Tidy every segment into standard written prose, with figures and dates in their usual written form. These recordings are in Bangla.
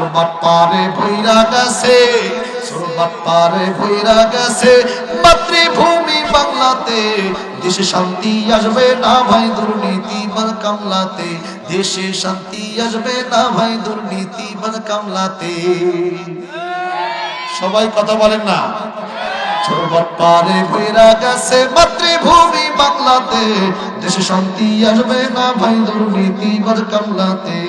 সুরবাট পারে ভৈরা গেছে, সুরবাট পারে ভৈরা গেছে মাতৃভূমি বাংলাতে। দেশে শান্তি আসবে না ভাই দুর্নীতি বাদ কামলাতে, দেশে শান্তি আসবে না ভাই দুর্নীতি বাদ কামলাতে। সবাই কথা বলেন না। সুরবাট পারে ভৈরা গেছে মাতৃভূমি বাংলাতে, দেশে শান্তি আসবে না ভাই দুর্নীতি বাদ কামলাতে।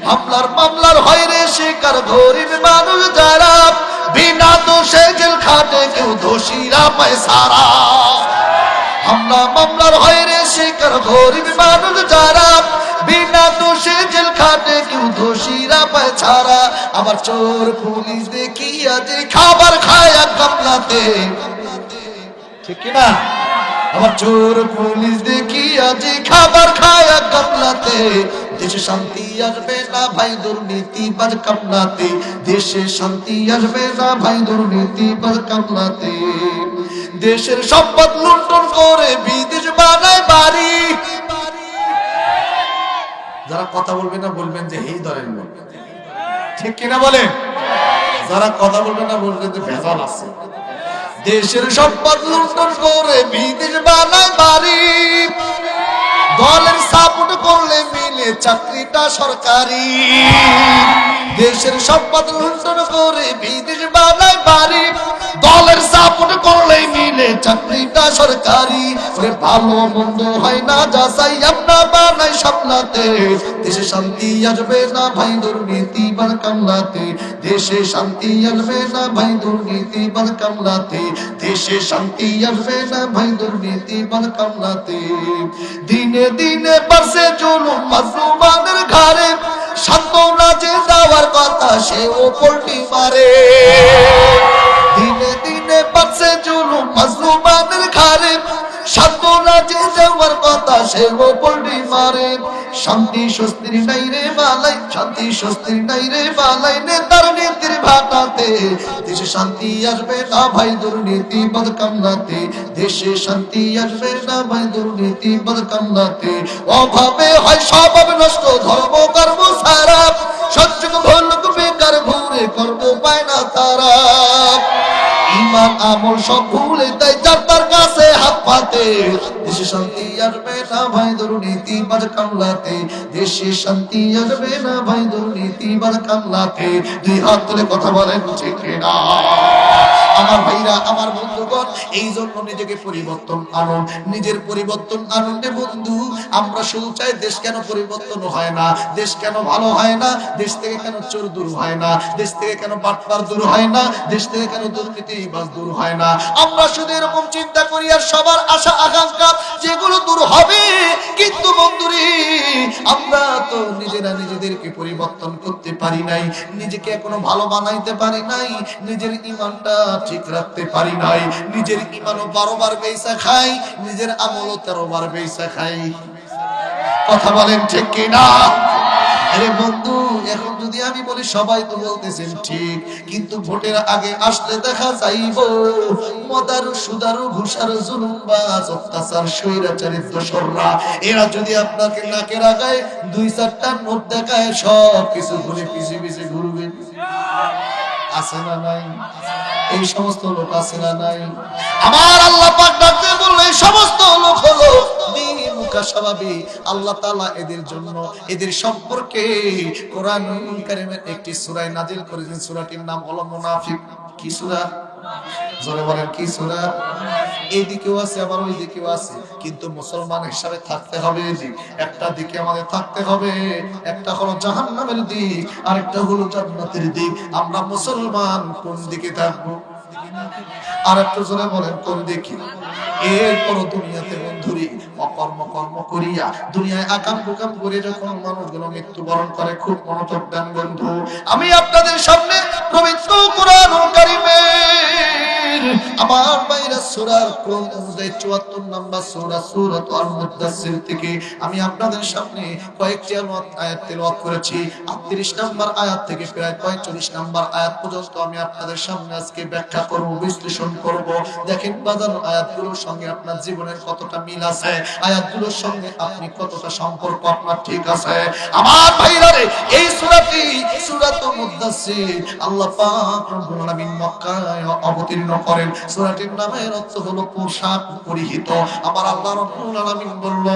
হামলার মামলার হয় রে শিকার গরিব মানুষ যারা, বিনা দোষে জেল খাটে কেউ দোষীরা পায় সারা। হামলা মামলার হয় রে শিকার গরিব মানুষ যারা, বিনা দোষে জেল খাটে কেউ দোষীরা পায় ছাড়া। আবার চোর পুলিশ দেখিয়া যে খাবার খায় কামলাতে, ঠিক কিনা? আবার চোর পুলিশ দেখিয়া যে খাবার খায় কামলাতে। দেশে শান্তি আসবে না ভাই দুর্নীতি বাজ কামলাতে, দেশে শান্তি আসবে না ভাই দুর্নীতি বাজ কামলাতে। দেশের সম্পদ লুণ্ঠন করে বিদেশ বানায় বাড়ি। যারা কথা বলবে না বলবেন যে এই ধরেন লোক, ঠিক কিনা বলেন? যারা কথা বলবে না বলবেন যে ভেজাল আছে। দেশের সম্পদ লুণ্ঠন করে বিদেশ বানায় বাড়ি, দলের সাপোর্ট করলে মিলে চাকরিটা সরকারি। দেশের সম্পদ লুণ্ঠন করে বিদেশ বানায় বাড়ি, দলের সাপোর্ট করলে মিলে চাকরিটা সরকারি। ভালো মন্দ হয় না যাচাই আমরা বানাই সামলাতে, দেশে শান্তি আসবে না ভাই দুর্নীতি বাদ কামলাতে, দেশে শান্তি আসবে না ভাই দুর্নীতি বাদ কামলাতে, দেশে শান্তি আসবে না ভাই দুর্নীতি বাদ কামলাতে। দিনে দিনে বাড়ছে জুলুম মাজলুমের ঘাড়ে, সান্ত্বনা যে দেওয়ার কথা সেও পল্টি মারে। দিনে দিনে বাড়ছে জুলুম মাজলুমের ঘাড়ে, সান্ত্বনা যে দেওয়ার কথা সেও পল্টি মারে। শান্তি স্বস্তির নাই রে বালাই, শান্তি স্বস্তির নাই রে বালাই নেতার নীতির ভাটাতে। দেশে শান্তি আসবে না ভাই দুর্নীতি বাদ কামলাতে, দেশে শান্তি আসবে না ভাই দুর্নীতি বাদ কামলাতে। অভাবে হয় স্বভাব নষ্ট ধর্ম কর্ম সারা, সহ্য ভোলক বেকার ঘুরে কর্ম পায় না তারা। ইমান আমল সব ভুলে তাই যার তার কাছে হাত পাতে, দেশে শান্তি আসবে না ভাই দুর্নীতি বাদ কামলাতে, দেশে শান্তি আসবে না ভাই দুর্নীতি বাদ কামলাতে। দুই হাত তুলে কথা বলেন ঠিক না? আমার ভাইরা, আমার বন্ধুগণ, এই জন্য নিজেকে পরিবর্তন আনুন, নিজের পরিবর্তন আনুন রে বন্ধু। আমরা শুধু চাই দেশ কেন পরিবর্তন হয় না, দেশ কেন ভালো হয় না, দেশ থেকে কেন চোর দূর হয় না, দেশ থেকে কেন বাটপার দূর হয় না, দেশ থেকে কেন দুর্নীতিবাজ দূর হয় না। আমরা শুধু এরকম চিন্তা করি আর সবার আশা আকাঙ্ক্ষা যেগুলো দূর হবে, কিন্তু বন্ধুরে আমরা তো নিজেরা নিজেদেরকে পরিবর্তন করতে পারি নাই, নিজেকে এখনো ভালো বানাইতে পারি নাই, নিজের ঈমানটা ঠিক রাখতে পারি নাই। নিজের ঈমানও 12 বার বেইসা খাই, নিজের আমলও 13 বার বেইসা খাই। কথা বলেন ঠিক কিনা? আরে বন্ধু, এখন যদি আমি বলি সবাই তো বলতেছেন ঠিক, কিন্তু ভোটের আগে আসলে দেখা যাইব মদারু সুদারু ঘুষারু জুলুমবাজ অত্যাচার স্বৈরাচারিত দোসররা, এরা যদি আপনাকে নাকের আগায় 2-4টা নোট দেখায় সব কিছু ঘুরে পিছে পিছে ঘুরবেন। আছে না নাই? এই সমস্ত লোক আছে না নাই? আমার আল্লাহ পাক ডাকতে বললে এই সমস্ত লোক হলো স্বভাবী। আল্লাহ তাআলা এদের জন্য, এদের সম্পর্কে কোরআনুল কারীমের একটি সূরা নাযিল করেছেন। সূরাটির নাম হলো মুনাফিক। কি সূরা? জোরে বলেন কি সূরা? এইদিকেও আছে আবার ওইদিকেও আছে, কিন্তু মুসলমান হিসাবে থাকতে হবে যে একটা দিকে আমাদের থাকতে হবে, একটা হলো জাহান্নামের দিক আর একটা হলো জান্নাতের দিক। আমরা মুসলমান কোন দিকে থাকবো? আর একটু জোরে বলেন কোন দিকে? এরপর দুনিয়াতে বন্ধুরি অকর্ম কর্ম করিয়া দুনিয়ায় আকাম কুকাম করে যখন মানুষগুলো মৃত্যুবরণ করে, খুব মনোযোগ দেন বন্ধু। আমি আপনাদের সামনে পবিত্র কোরআনুল কারীমের আমার বাইরা সূরার ক্রম অনুযায়ী 74 নম্বর সূরা সূরাতুল মুদাসসির থেকে আমি আপনাদের সামনে কয়েকটি আয়াত তেলাওয়াত করেছি। 38 নম্বর আয়াত থেকে প্রায় 45 নম্বর আয়াত পর্যন্ত আমি আপনাদের সামনে আজকে ব্যাখ্যা করব, বিশ্লেষণ করব। দেখেন বাজানো আয়াতগুলোর সঙ্গে আপনার জীবনের কতটা মিল আছে, আয়াতগুলোর সঙ্গে আপনি কতটা সম্পর্ক আপনার ঠিক আছে। আমার ভাইরা রে, এই সূরাটি সূরাতুল মুদ্দাসসির আল্লাহ পাক রব্বুল আলামিন মক্কায় অবতীর্ণ করেন। সূরাটির নামের অর্থ হলো পোশাক পরিহিত। আমার আল্লাহ রব্বুল আলামিন বলল,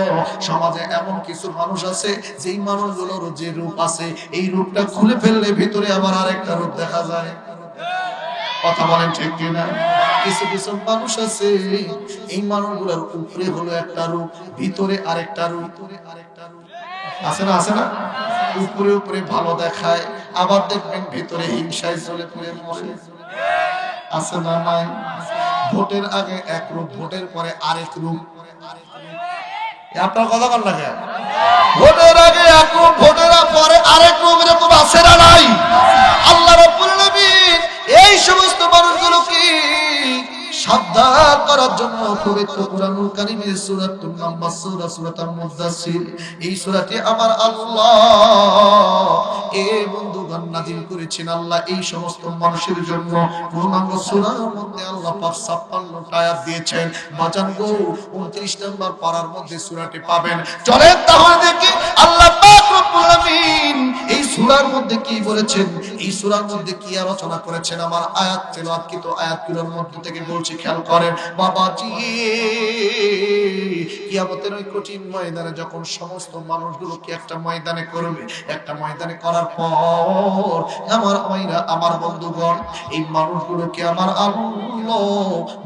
সমাজে এমন কিছু মানুষ আছে যেই মানুষগুলোর যে রূপ আছে এই রূপটা খুলে ফেললে ভিতরে আবার আরেকটা রূপ দেখা যায়। কথা বলেন ঠিক কিনা? কিছু কিছু মানুষ আছে এই মানুষগুলোর উপরে হলো একটা রূপ, ভিতরে আরেকটা রূপ। আছে না? আছে না? উপরে উপরে ভালো দেখায়, আবার দেখবেন ভিতরে হিংসায় চলে পড়ে মরে। আছে না? নাই? ভোটের আগে এক রূপ, ভোটের পরে আরেক রূপ। আপনার কথা বল না কেন? ভোটের আগে এক রূপ, ভোটের পরে আরেক রূপ, এরকম আছে না নাই? আল্লাহ রাব্বুল আলামিন এই সমস্ত মানুষগুলোকে সাবধান করার জন্য পবিত্র কুরআনুল কারীমের সূরাতুন নাম্বার সূরাতুল মুদ্দাসসির এই সূরাটি আমার আল্লাহ বন্ধুগণ নাযিল করেছেন। আল্লাহ এই সমস্ত মানুষের জন্য পূর্ণাঙ্গ সূরার মধ্যে আল্লাহ পাক 56টা আয়াত দিয়েছেন। বাজান গো 29 নম্বর পারার মধ্যে সূরাটি পাবেন। চলেন তাহলে দেখি আল্লাহ পাক রব্বুল আলামিন এই সূরার মধ্যে কি বলেছেন, এই সূরার মধ্যে কি আলোচনা করেছেন। আমার আয়াত তেলাওয়াতকৃত আয়াতগুলোর মধ্যে থেকে বলছি, খেয়াল করেন বাবাজি। কিয়ামতের ওই কঠিন ময়দানে যখন সমস্ত মানুষগুলোকে একটা ময়দানে করবে, একটা ময়দানে করার পর আমার ভাইরা, আমার বন্ধুগণ, এই মানুষগুলোকে আমার আল্লাহ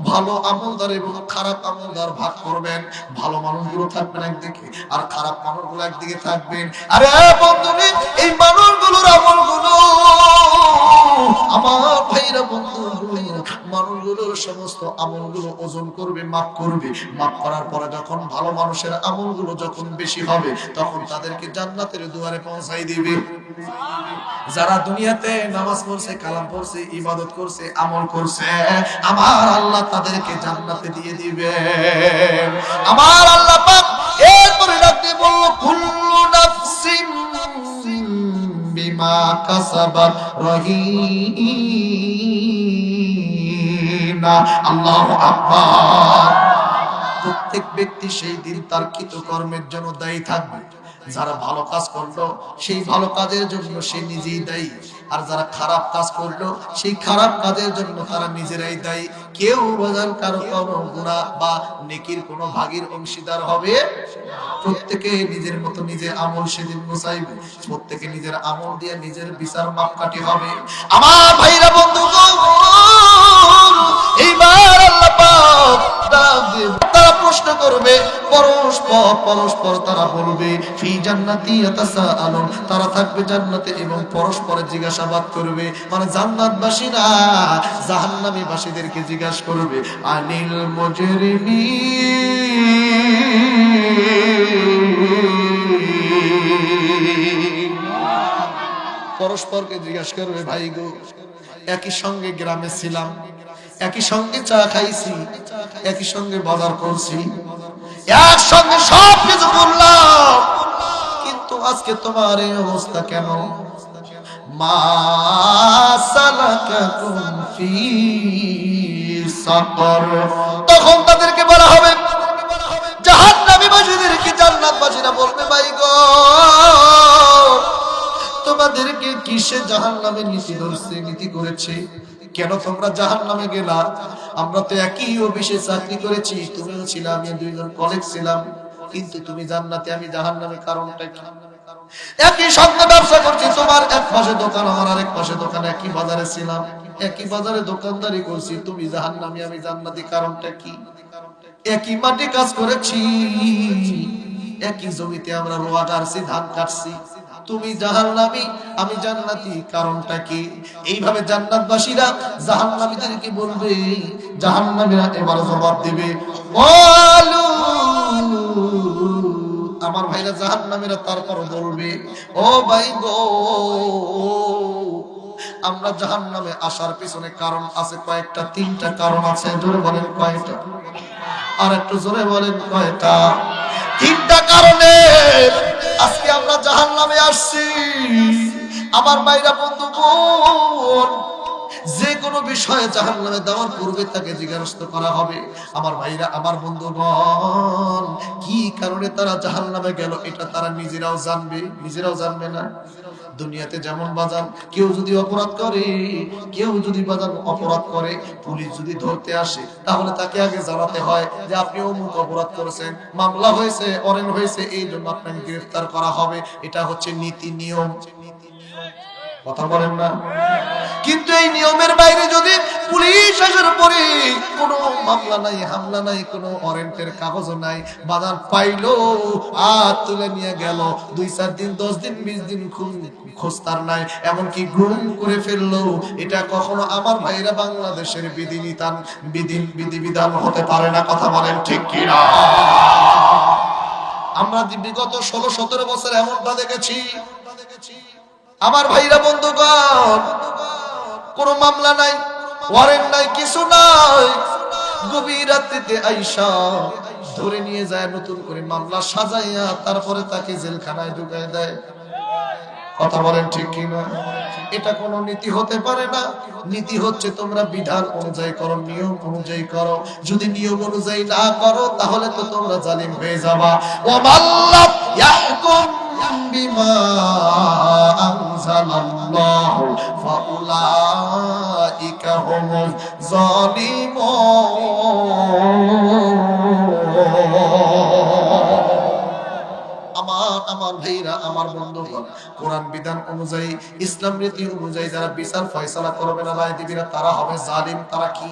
ভালো আমলদার এবং খারাপ আমলদার ভাগ করবেন। ভালো মানুষগুলো থাকবেন একদিকে আর খারাপ মানুষগুলো একদিকে থাকবেন। আরে বন্ধুরে, এই মানুষগুলোর আমলগুলো আমার ভাইরা বন্ধুগুলো মানুষগুলোর সমস্ত আমলগুলো ওজন করবে, মাপ করবে। মাপ করার পরে যখন ভালো মানুষের আমলগুলো যখন বেশি হবে তখন তাদেরকে জান্নাতের দুয়ারে পৌঁছাই দিবে। যারা দুনিয়াতে নামাজ পড়ছে, কালাম পড়ছে, ইবাদত করছে, আমল করছে, আমার আল্লাহ তাদেরকে জান্নাতে দিয়ে দিবে। আমার আল্লাহ পাক এরপরে ডাক দিয়ে বলল, কুল্লু নাফসিন বিমা কাসাবাত রহিনা। আল্লাহু আকবার। প্রত্যেক ব্যক্তি সেই দিন তার কৃতকর্মের জন্য দায়ী থাকবে। যারা ভালো কাজ করলো সেই ভালো কাজের জন্য সে নিজেই দায়ী, আর যারা খারাপ কাজ করলো সেই খারাপ কাজের জন্য তারা নিজেরাই দায়ী। কেউ বোঝান কারো কোনো গুনাহ বা নেকির কোনো ভাগের অংশীদার হবে। প্রত্যেকে নিজের মতো নিজে আমল সেদিন গোছাইবে। প্রত্যেকে নিজের আমল দিয়ে নিজের বিচার মাপকাঠি হবে। আমার ভাইরা বন্ধুগণ, এইবার আল্লাহ পাক তারা প্রশ্ন করবে, পরস্পর তারা বলবে, ফি জান্নাতি ইয়াতাসাআলুন। তারা থাকবে জান্নাতে এবং পরস্পরে জিজ্ঞাসাবাদ করবে। মানে জান্নাতবাসীরা জাহান্নামীবাসীদেরকে জিজ্ঞাসা করবে, আনিল মুজরিমিন। পরস্পরকে জিজ্ঞাসা করবে, ভাই গো, একই সঙ্গে গ্রামে ছিলাম, একই সঙ্গে চা খাইছি, একই সঙ্গে বাজার করছি, একসঙ্গে সব কিছু করলাম, কিন্তু আজকে তোমার এই অবস্থা কেন? মা সালাকাকুম ফি সাকর। তখন তাদেরকে বলা হবে, জাহান্নামীবাসীদেরকে জান্নাতবাসীরা বলবে, ভাই গো, তোমাদেরকে কিসে জাহান্নামের নীতি ধরছে, নীতি করেছে? কেন তোমরা জাহান্নামে গেলা? আমরা তো একই অফিসে চাকরি করেছি, তুমিও ছিলা, আমি দুইজন কলিগ ছিলাম, কিন্তু তুমি জান্নাতে, আমি জাহান্নামে। কারণটা কি? একই সঙ্গে ব্যবসা করছি, তোমার এক পাশে দোকান, আমার আরেক পাশে দোকান, একই বাজারে ছিলাম, একই বাজারে দোকানদারি করছি, তুমি জাহান্নামী, আমি জান্নাতি। কারণটা কি? একই মাটি কাজ করেছি, একই জমিতে আমরা রোয়া কাটছি, ধান কাটছি, তুমি জাহান্নামী, আমি জান্নাতি। কারণটা কি? এইভাবে জান্নাতবাসীরা জাহান্নামীদেরকে বলবে, জাহান্নামীরা এবার জবাব দেবে, বলু। আমার ভাইরা জাহান্নামীরা তারপর বলবে, ও ভাই গো, আমরা জাহান্নামে আসার পিছনে কারণ আছে কয়েকটা, 3টা কারণ আছে। জোরে বলেন কয়টা? আর একটু জোরে বলেন কয়টা? 3টা কারণে আজকে আমরা জাহান্নামে আসছি। আমার ভাইরা বন্ধুগণ, যে কোনো বিষয়ে জাহান্নামে দেওয়ার পূর্বে তাকে জিজ্ঞাসা করা হবে। আমার ভাইরা, আমার বন্ধুগণ, কি কারণে তারা জাহান্নামে গেল এটা তারা নিজেরাও জানবে, নিজেরাও জানবে না। দুনিয়াতে যেমন বাজান কেউ যদি অপরাধ করে, কেউ যদি বাজান অপরাধ করে, পুলিশ যদি ধরতে আসে তাহলে তাকে আগে জানাতে হয় যে আপনি অমুক অপরাধ করেছেন, মামলা হয়েছে, অরেন হয়েছে, এই জন্য আপনাকে গ্রেফতার করা হবে। এটা হচ্ছে নীতি নিয়ম। কথা বলেন না? কিন্তু এই নিয়মের বাইরে যদি পুলিশ আসার পরে কোনো মামলা নাই, হামলা নাই, কোনো ওয়ারেন্টের কাগজ নাই, বাজার পাইলো আর তুলে নিয়ে গেল, 2-4 দিন 10 দিন 20 দিন খোঁজ তার নাই, এমনকি গুম করে ফেললো, এটা কখনো আমার ভাইরা বাংলাদেশের বিধিবিধান হতে পারে না। কথা বলেন ঠিক কিনা? আমরা বিগত 16-17 বছর এমনটা দেখেছি আমার ভাইরা, বন্ধুগণ, কোন মামলা নাই, ওয়ারেন্ট নাই, কিছু নাই, গভীর রাত্রিতে আইসা ধরে নিয়ে যায়, নতুন করে মামলা সাজাইয়া তারপরে তাকে জেলখানায় ঢুকায় দেয়। কথা বলেন ঠিক কিনা? এটা কোনো নীতি হতে পারে না। নীতি হচ্ছে তোমরা বিধান অনুযায়ী করো, নিয়ম অনুযায়ী করো। যদি নিয়ম অনুযায়ী না করো তাহলে তো তোমরা জালিম হয়ে যাবা। ওয়া মাল্লাম ইয়াহকুম বিমা আনজালাল্লাহু ফাউলাইকা হুমুজ জালিমুন। আমার ভাইরা, আমার বন্ধুগণ, কোরআন বিধান অনুযায়ী, ইসলাম রীতি অনুযায়ী যারা বিচার ফয়সালা করবে না, রায় দিবে না, তারা হবে জালিম। তারা কি?